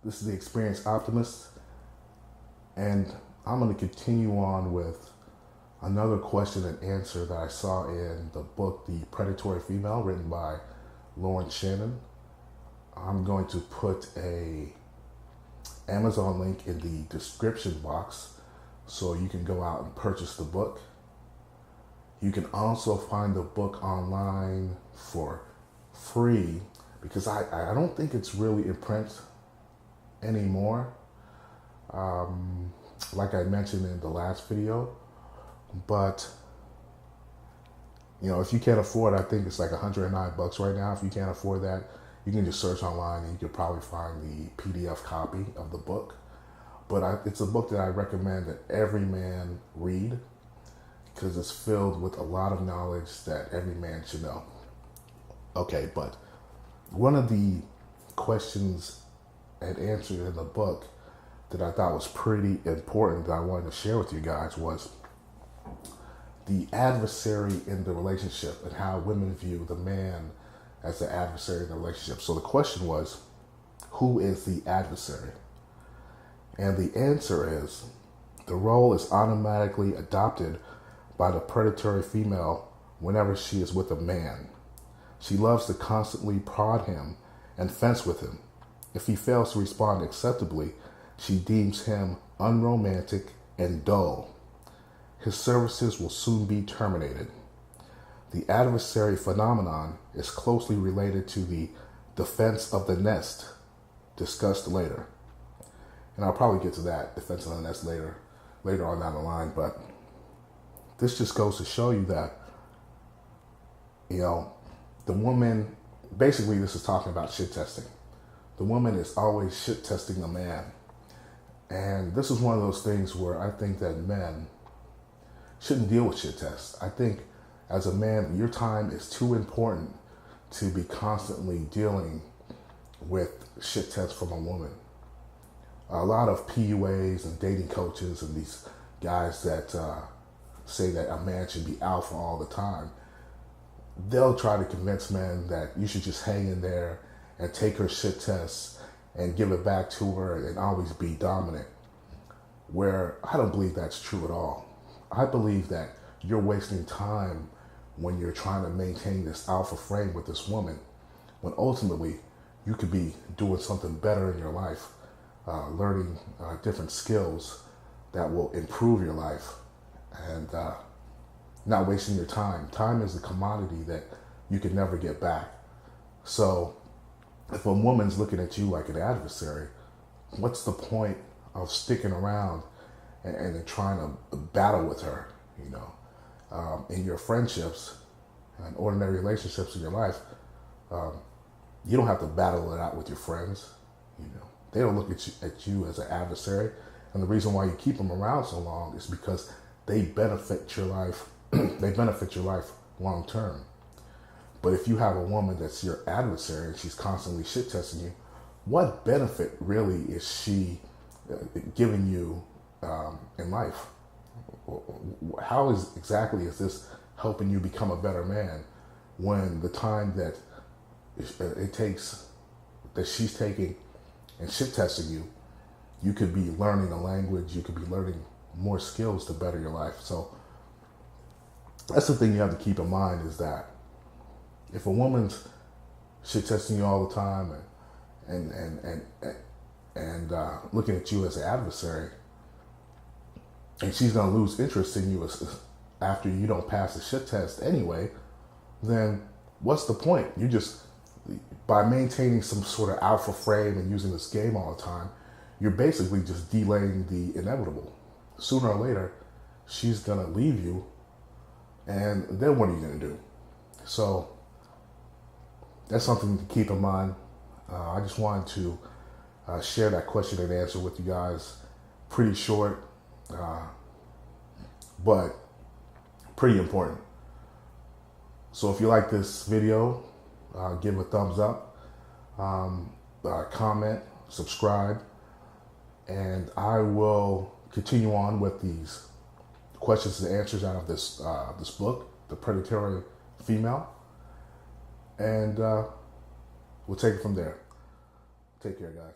This is the Experienced Optimist, and I'm going to continue on with another question and answer that I saw in the book, The Predatory Female, written by Lawrence Shannon. I'm going to put a Amazon link in the description box so you can go out and purchase the book. You can also find the book online for free because I don't think it's really in print anymore, like I mentioned in the last video. But if you can't afford, I think it's like $109 right now. If you can't afford that, you can just search online and you can probably find the PDF copy of the book. But it's a book that I recommend that every man read because it's filled with a lot of knowledge that every man should know. Okay, but one of the questions and answers in the book that I thought was pretty important that I wanted to share with you guys was the adversary in the relationship and how women view the man as the adversary in the relationship. So the question was, who is the adversary? And the answer is, the role is automatically adopted by the predatory female whenever she is with a man. She loves to constantly prod him and fence with him. If he fails to respond acceptably, she deems him unromantic and dull. His services will soon be terminated. The adversary phenomenon is closely related to the defense of the nest, discussed later. And I'll probably get to that, defense of the nest, later on down the line. But this just goes to show you that, the woman, basically this is talking about shit testing. The woman is always shit testing the man. And this is one of those things where I think that men shouldn't deal with shit tests. I think as a man, your time is too important to be constantly dealing with shit tests from a woman. A lot of PUAs and dating coaches and these guys that say that a man should be alpha all the time, they'll try to convince men that you should just hang in there and take her shit tests and give it back to her and always be dominant, where I don't believe that's true at all. I believe that you're wasting time when you're trying to maintain this alpha frame with this woman, when ultimately you could be doing something better in your life, learning different skills that will improve your life, and not wasting your time. Time is a commodity that you can never get back. So if a woman's looking at you like an adversary, what's the point of sticking around and trying to battle with her? In your friendships and ordinary relationships in your life, you don't have to battle it out with your friends. They don't look at you as an adversary. And the reason why you keep them around so long is because they benefit your life. They benefit your life long term. But if you have a woman that's your adversary and she's constantly shit testing you, what benefit really is she giving you in life? How exactly is this helping you become a better man when the time that it takes, that she's taking and shit testing you, you could be learning a language, you could be learning more skills to better your life? So that's the thing you have to keep in mind, is that if a woman's shit testing you all the time and looking at you as an adversary, and she's going to lose interest in you after you don't pass the shit test anyway, then what's the point? You just, by maintaining some sort of alpha frame and using this game all the time, you're basically just delaying the inevitable. Sooner or later, she's going to leave you, and then what are you going to do? So that's something to keep in mind. I just wanted to share that question and answer with you guys. Pretty short, but pretty important. So if you like this video, give a thumbs up, comment, subscribe, and I will continue on with these questions and answers out of this book, The Predatory Female. And we'll take it from there. Take care, guys.